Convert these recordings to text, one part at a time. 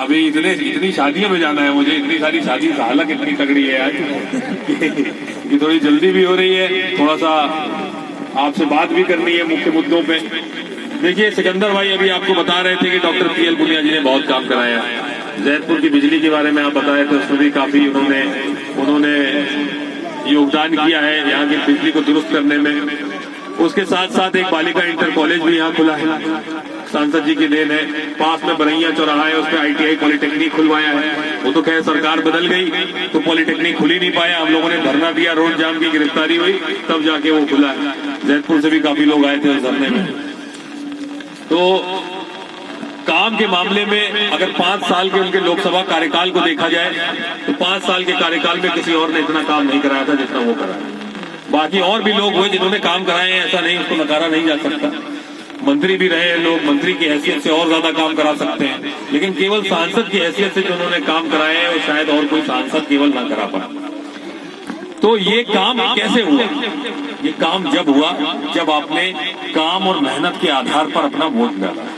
अभी इतनी शादियों में जाना है मुझे, इतनी सारी शादी की हालत इतनी तगड़ी है आज कि थोड़ी जल्दी भी हो रही है, थोड़ा सा आपसे बात भी करनी है मुख्य मुद्दों पे। देखिए सिकंदर भाई अभी आपको बता रहे थे कि डॉक्टर पीएल पुनिया जी ने बहुत काम कराया। जैतपुर की बिजली के बारे में आप बताए थे, उसमें भी काफी उन्होंने योगदान किया है यहाँ की बिजली को दुरुस्त करने में। उसके साथ साथ एक बालिका इंटर कॉलेज भी यहाँ खुला है, सांसद जी की देन है। पास में बरैया चौराहा है, उसमें ITI पॉलिटेक्निक खुलवाया है। वो तो खैर सरकार बदल गई तो पॉलिटेक्निक खुल ही नहीं पाया, हम लोगों ने धरना दिया, रोड जाम की गिरफ्तारी हुई, तब जाके वो खुला है। जैतपुर से भी काफी लोग आए थे उस धरने में। तो काम के मामले में अगर 5 साल के उनके लोकसभा कार्यकाल को देखा जाए तो 5 साल के कार्यकाल में किसी और ने इतना काम नहीं कराया था जितना वो कराया। बाकी और भी लोग हुए जिन्होंने काम कराए हैं, ऐसा नहीं, उसको नकारा नहीं जा सकता। मंत्री भी रहे हैं लोग, मंत्री की हैसियत से और ज्यादा काम करा सकते हैं, लेकिन केवल सांसद की हैसियत से जो उन्होंने काम कराए हैं वो शायद और कोई सांसद केवल ना करा पाए। तो ये काम कैसे हुआ? ये काम जब हुआ जब आपने काम और मेहनत के आधार पर अपना वोट डाला।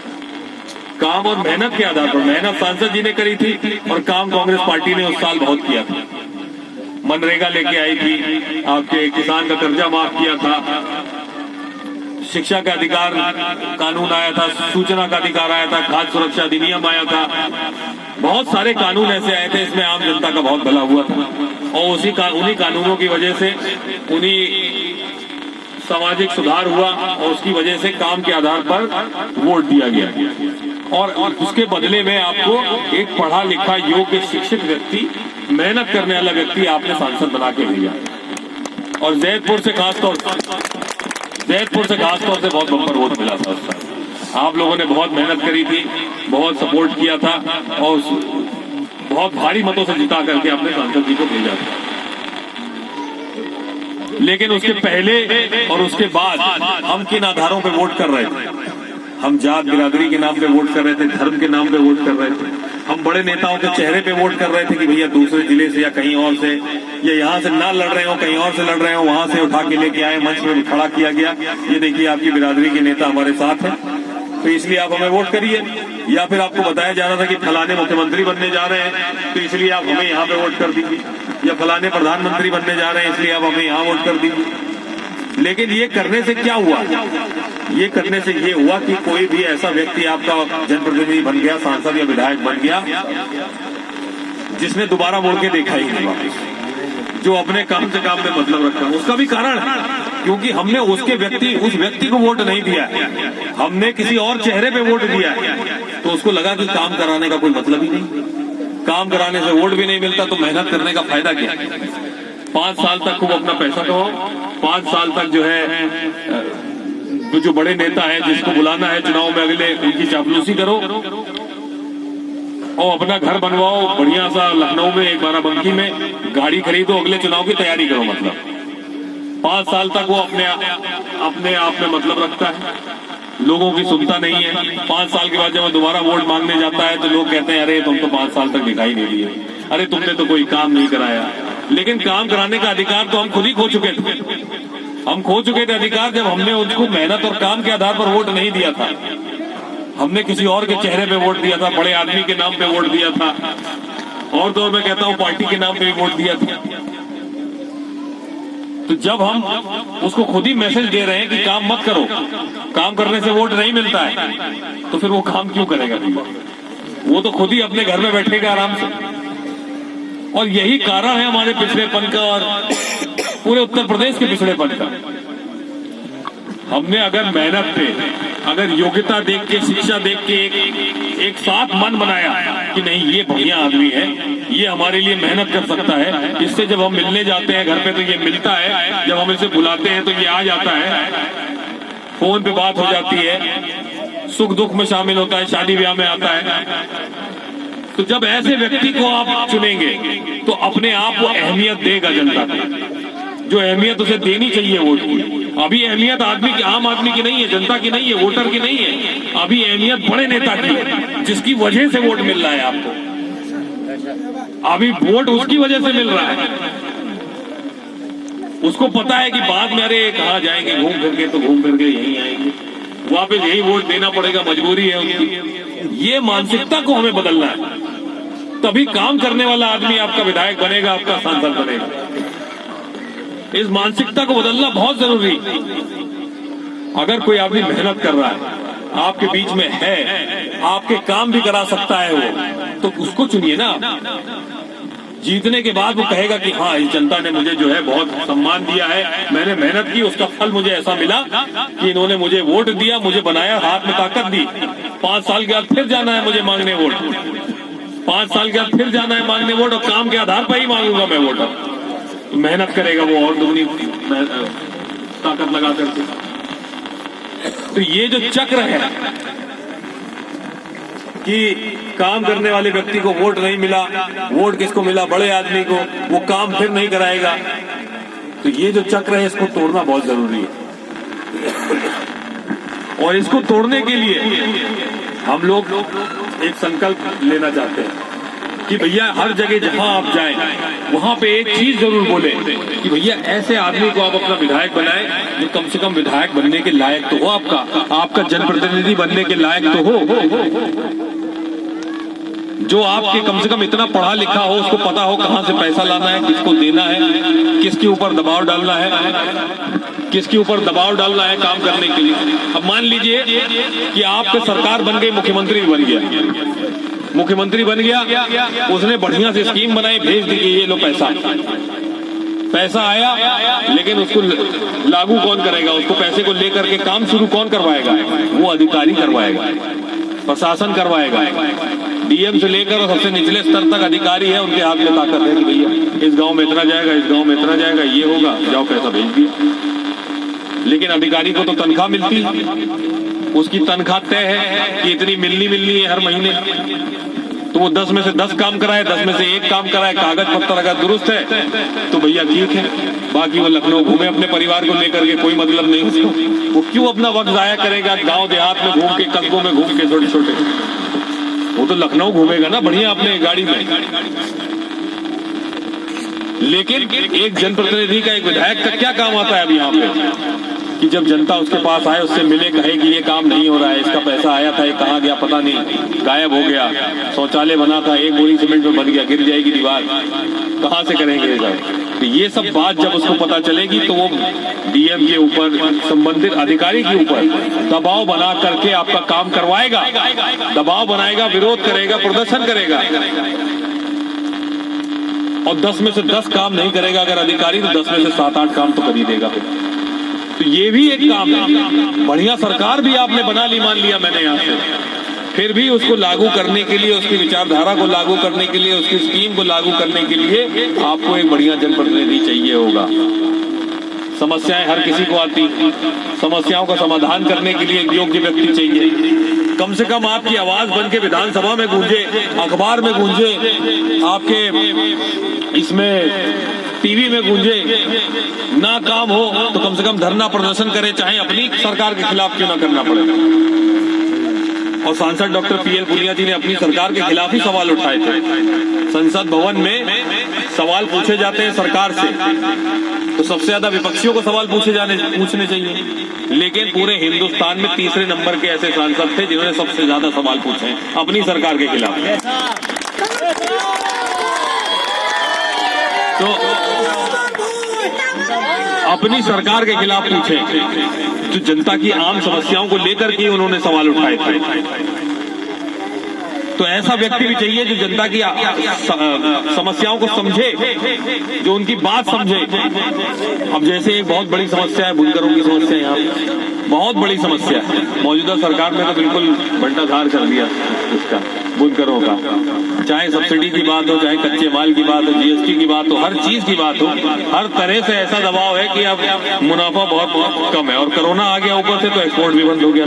काम और मेहनत के आधार पर, मेहनत सांसद जी ने करी थी और काम कांग्रेस पार्टी ने उस साल बहुत किया था। मनरेगा लेके आई थी, आपके किसान का कर्जा माफ किया था, शिक्षा का अधिकार कानून आया था, सूचना का अधिकार आया था, खाद्य सुरक्षा अधिनियम आया था, बहुत सारे कानून ऐसे आए थे, इसमें आम जनता का बहुत भला हुआ था। और उन्हीं कानूनों की वजह से उन्हीं सामाजिक सुधार हुआ और उसकी वजह से काम के आधार पर वोट दिया गया। और उसके बदले में आपको एक पढ़ा लिखा योग्य शिक्षित व्यक्ति, मेहनत करने वाला व्यक्ति आपने सांसद बना के भेजा। और जैतपुर से खासतौर से बहुत बम्पर वोट मिला था उस समय। आप लोगों ने बहुत मेहनत करी थी, बहुत सपोर्ट किया था और बहुत भारी मतों से जिता करके अपने सांसद जी को भेजा था। लेकिन उसके पहले और उसके बाद हम किन आधारों पे वोट कर रहे थे? हम जात बिरादरी के नाम पे वोट कर रहे थे, धर्म के नाम पे वोट कर रहे थे, हम बड़े नेताओं के चेहरे पे वोट कर रहे थे कि भैया दूसरे जिले से या कहीं और से, या यहाँ से ना लड़ रहे हो कहीं और से लड़ रहे हो, वहां से उठा के लेके आए, मंच में खड़ा किया गया, ये देखिए आपकी बिरादरी के नेता हमारे साथ है तो इसलिए आप हमें वोट करिए। या फिर आपको बताया जा रहा था कि फलाने मुख्यमंत्री बनने जा रहे हैं तो इसलिए आप हमें यहाँ पे वोट कर दीजिए, या फलाने प्रधानमंत्री बनने जा रहे हैं इसलिए आप हमें यहाँ वोट कर दीजिए। लेकिन ये करने से क्या हुआ? ये करने से ये हुआ कि कोई भी ऐसा व्यक्ति आपका जनप्रतिनिधि बन गया, सांसद या विधायक बन गया, जिसने दोबारा मुड़ के देखा ही नहीं वापस, जो अपने काम से काम में मतलब रखता है। उसका भी कारण है क्योंकि हमने उस व्यक्ति को वोट नहीं दिया, हमने किसी और चेहरे पे वोट दिया, तो उसको लगा कि काम कराने का कोई मतलब ही नहीं, काम कराने से वोट भी नहीं मिलता तो मेहनत करने का फायदा क्या? 5 साल तक खूब अपना पैसा कमाओ, 5 साल तक जो है जो बड़े नेता है जिसको बुलाना है चुनाव में अगले, उनकी चापलूसी करो और अपना घर बनवाओ बढ़िया सा लखनऊ में, एक बाराबंकी में गाड़ी खरीदो, अगले चुनाव की तैयारी करो। मतलब 5 साल तक वो अपने आप में मतलब रखता है, लोगों की सुनता नहीं है। 5 साल के बाद जब वो दोबारा वोट मांगने जाता है तो लोग कहते हैं अरे तुम तो 5 साल तक दिखाई नहीं दिए, अरे तुमने तो कोई काम नहीं कराया। लेकिन काम कराने का अधिकार तो हम खुद ही खो चुके थे, हम खो चुके थे अधिकार जब हमने उनको मेहनत और काम के आधार पर वोट नहीं दिया था, हमने किसी और के चेहरे पे वोट दिया था, बड़े आदमी के नाम पे वोट दिया था, और तो मैं कहता हूं पार्टी के नाम पे भी वोट दिया था। तो जब हम उसको खुद ही मैसेज दे रहे हैं कि काम मत करो, काम करने से वोट नहीं मिलता है, तो फिर वो काम क्यों करेगा? वो तो खुद ही अपने घर में बैठेगा आराम से। और यही कारण है हमारे पिछड़ेपन का और पूरे उत्तर प्रदेश के पिछड़ेपन का। हमने अगर मेहनत पे, अगर योग्यता देख के, शिक्षा देख के एक साथ मन बनाया कि नहीं ये बढ़िया आदमी है, ये हमारे लिए मेहनत कर सकता है, इससे जब हम मिलने जाते हैं घर पे तो ये मिलता है, जब हम इसे बुलाते हैं तो ये आ जाता है, फोन पे बात हो जाती है, सुख दुख में शामिल होता है, शादी ब्याह में आता है। तो जब ऐसे व्यक्ति को आप चुनेंगे तो अपने आप को अहमियत देगा जनता को, जो अहमियत उसे देनी चाहिए वोट की। अभी अहमियत आम आदमी की नहीं है, जनता की नहीं है, वोटर की नहीं है, अभी अहमियत बड़े नेता की है जिसकी वजह से वोट मिल रहा है आपको। अभी वोट उसकी वजह से मिल रहा है, उसको पता है कि बाद में अरे कहाँ जाएंगे घूम फिर के, तो घूम फिर के यहीं आएंगे, वापस यही वोट देना पड़ेगा, मजबूरी है उनकी। ये मानसिकता को हमें बदलना है। तभी काम करने वाला आदमी आपका विधायक बनेगा, आपका सांसद बनेगा। इस मानसिकता को बदलना बहुत जरूरी। अगर कोई आदमी मेहनत कर रहा है, आपके बीच में है, आपके काम भी करा सकता है वो, तो उसको चुनिए ना। जीतने के बाद वो कहेगा कि हाँ, इस जनता ने मुझे जो है बहुत सम्मान दिया है, मैंने मेहनत की, उसका फल मुझे ऐसा मिला कि इन्होंने मुझे वोट दिया, मुझे बनाया, हाथ में ताकत दी। 5 साल के बाद फिर जाना है मुझे मांगने वोट, 5 साल के बाद फिर जाना है मांगने वोट, और काम के आधार पर ही मांगूंगा मैं वोट। मेहनत करेगा वो और दुगनी ताकत लगा करके। तो ये जो चक्र है कि काम करने वाले व्यक्ति को वोट नहीं मिला, वोट किसको मिला, बड़े आदमी को, वो काम फिर नहीं कराएगा, तो ये जो चक्र है इसको तोड़ना बहुत जरूरी है। और इसको तोड़ने के लिए हम लोग एक संकल्प लेना चाहते हैं कि भैया हर जगह जहां आप जाएं वहां पे एक चीज जरूर बोले कि भैया ऐसे आदमी को आप अपना विधायक बनाएं जो कम से कम विधायक बनने के लायक तो हो, आपका जनप्रतिनिधि बनने के लायक तो हो, जो आपके कम से कम इतना पढ़ा लिखा हो, उसको पता हो कहां से पैसा लाना है, किसको देना है, किसके ऊपर दबाव डालना है, किसके ऊपर दबाव डालना है काम करने के लिए। अब मान लीजिए कि आपके सरकार बन गई, मुख्यमंत्री बन गया, मुख्यमंत्री बन गया, उसने बढ़िया से स्कीम बनाई, भेज दी कि ये लो पैसा आया, लेकिन उसको लागू कौन करेगा, उसको पैसे को लेकर के काम शुरू कौन करवाएगा, वो अधिकारी करवाएगा, प्रशासन करवाएगा। डीएम से लेकर और सबसे निचले स्तर तक अधिकारी है, उनके हाथ में ताकत है कि भैया इस गांव में इतना जाएगा, इस गांव में इतना जाएगा, ये होगा, जाओ पैसा भेज दिया। लेकिन अधिकारी को तो तनख्वाह मिलती है, उसकी तनख्वाह तय है कि इतनी मिलनी है हर महीने, तो वो 10 में से 10 काम कराए, 10 में से 1 काम कराए, कागज पत्तर अगर दुरुस्त है तो भैया ठीक है। बाकी वो लखनऊ घूमे अपने परिवार को लेकर के, कोई मतलब नहीं उसको। वो क्यों अपना वक्त जाया करेगा गांव देहात में घूम के, कस्बों में घूम के, छोटे छोटे, वो तो लखनऊ घूमेगा ना बढ़िया अपने गाड़ी में। लेकिन एक जनप्रतिनिधि का, एक विधायक का क्या काम आता है अभी यहाँ पे कि जब जनता उसके पास आए, उससे मिले, कहे कि ये काम नहीं हो रहा है, इसका पैसा आया था, ये कहाँ गया पता नहीं, गायब हो गया, शौचालय बना था, 1 बोरी सीमेंट में बन गया, गिर जाएगी दीवार, कहाँ से करेंगे जाए। तो ये सब बात जब उसको पता चलेगी तो वो डीएम के ऊपर, संबंधित अधिकारी के ऊपर दबाव बना करके आपका काम करवाएगा, दबाव बनाएगा, विरोध करेगा, प्रदर्शन करेगा। और 10 में से 10 काम नहीं करेगा अगर अधिकारी, तो 10 में से 7-8 काम तो कर ही देगा। तो ये भी एक काम है। बढ़िया सरकार भी आपने बना ली, मान लिया मैंने यहाँ से, फिर भी उसको लागू करने के लिए, उसकी विचारधारा को लागू करने के लिए, उसकी स्कीम को लागू करने के लिए आपको एक बढ़िया जनप्रतिनिधि चाहिए होगा। समस्याएं हर किसी को आती, समस्याओं का समाधान करने के लिए एक योग्य व्यक्ति चाहिए। कम से कम आपकी आवाज बन के विधानसभा में गूंजे, अखबार में गूंजे, आपके इसमें टीवी में गूंजे। ना काम हो तो कम से कम धरना प्रदर्शन करे, चाहे अपनी सरकार के खिलाफ क्यों ना करना पड़े। और सांसद डॉक्टर पीएल पुनिया जी ने अपनी सरकार के खिलाफ ही सवाल उठाए थे। संसद भवन में सवाल पूछे जाते हैं सरकार से, तो सबसे ज्यादा विपक्षियों को सवाल पूछने चाहिए, लेकिन पूरे हिंदुस्तान में तीसरे नंबर के ऐसे सांसद थे जिन्होंने सबसे ज्यादा सवाल पूछे हैं अपनी सरकार के खिलाफ। तो अपनी सरकार के खिलाफ पूछे, जो जनता की आम समस्याओं को लेकर के उन्होंने सवाल उठाए थे। तो ऐसा व्यक्ति भी चाहिए जो जनता की समस्याओं को समझे, जो उनकी बात समझे। अब जैसे एक बहुत बड़ी समस्या है बुनकरों की समस्या, यहाँ बहुत बड़ी समस्या है। मौजूदा सरकार ने तो बिल्कुल बंटाधार कर दिया उसका, बुनकरों का। चाहे सब्सिडी की बात हो, चाहे कच्चे माल की बात हो, जीएसटी की बात हो, हर चीज की बात हो, हर तरह से ऐसा दबाव है कि अब मुनाफा बहुत कम है। और कोरोना आ गया ऊपर से, तो एक्सपोर्ट भी बंद हो गया।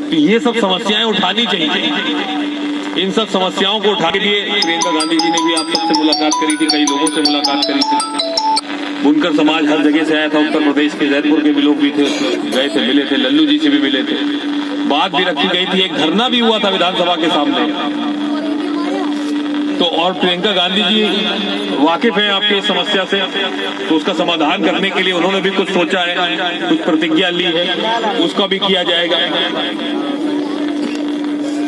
तो ये सब समस्याएं उठानी चाहिए। इन सब समस्याओं को उठा के लिए प्रियंका गांधी जी ने भी आप सबसे मुलाकात करी थी, कई लोगों से मुलाकात करी थी। बुनकर समाज हर जगह से आया था, उत्तर प्रदेश के जैतपुर के भी लोग भी थे, गए थे, मिले थे, लल्लू जी से भी मिले थे, बात भी रखी गई थी, एक धरना भी हुआ था विधानसभा के सामने। तो और प्रियंका गांधी जी वाकिफ है आपके इस समस्या से, तो उसका समाधान करने के लिए उन्होंने भी कुछ सोचा है, कुछ प्रतिज्ञा ली है, उसका भी किया जाएगा।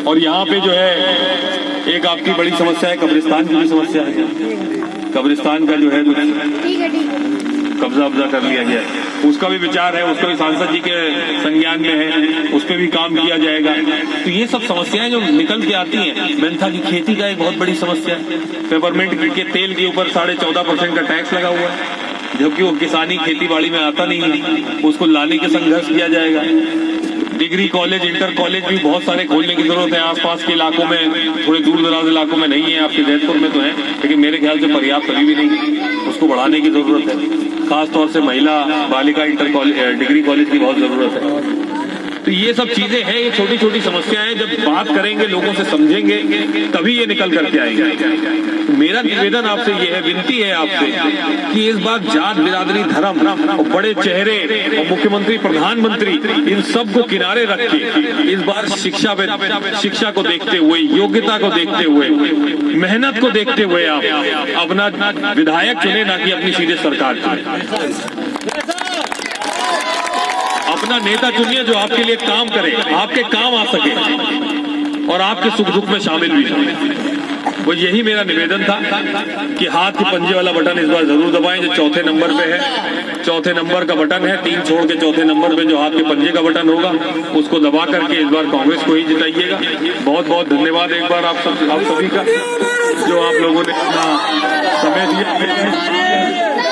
और यहाँ पे जो है एक आपकी बड़ी समस्या है, कब्रिस्तान की भी समस्या है। कब्रिस्तान का जो है कुछ कब्जा वब्जा कर लिया गया है, उसका भी विचार है, उसका भी सांसद जी के संज्ञान में है, उस पर भी काम किया जाएगा। तो ये सब समस्याएं जो निकल के आती हैं। मेंथा की खेती का एक बहुत बड़ी समस्या है, पेपरमिंट के तेल के ऊपर 14.5% का टैक्स लगा हुआ है, जबकि वो किसानी खेती बाड़ी में आता नहीं है, उसको लाने के संघर्ष किया जाएगा। डिग्री कॉलेज, इंटर कॉलेज भी बहुत सारे खोलने की जरूरत है आसपास के इलाकों में, थोड़े दूर दराज इलाकों में नहीं है, आपके जैतपुर में तो है, लेकिन मेरे ख्याल से पर्याप्त अभी भी नहीं, उसको बढ़ाने की जरूरत है। खासतौर से महिला बालिका इंटर कॉलेज, डिग्री कॉलेज की बहुत जरूरत है। तो ये सब चीजें हैं, ये छोटी छोटी समस्याएं, जब बात करेंगे, लोगों से समझेंगे, तभी ये निकल करके आएंगे। मेरा निवेदन आपसे ये है, विनती है आपसे कि इस बार जात, बिरादरी, धर्म और बड़े चेहरे और मुख्यमंत्री, प्रधानमंत्री, इन सब को किनारे रख के इस बार शिक्षा को देखते हुए, योग्यता को देखते हुए, मेहनत को देखते हुए आप अपना विधायक चुने, ना कि अपनी सीधे सरकार चुने। अपना नेता चुनिए जो आपके लिए काम करे, आपके काम आ सके और आपके सुख दुख में शामिल भी हो। वो यही मेरा निवेदन था कि हाथ के पंजे वाला बटन इस बार जरूर दबाएं, जो चौथे नंबर पे है। चौथे नंबर का बटन है, 3 छोड़ के चौथे नंबर पे जो हाथ के पंजे का बटन होगा, उसको दबा करके इस बार कांग्रेस को ही जिताइएगा। बहुत बहुत धन्यवाद एक बार आप सभी का, जो आप लोगों ने अपना समय दिया।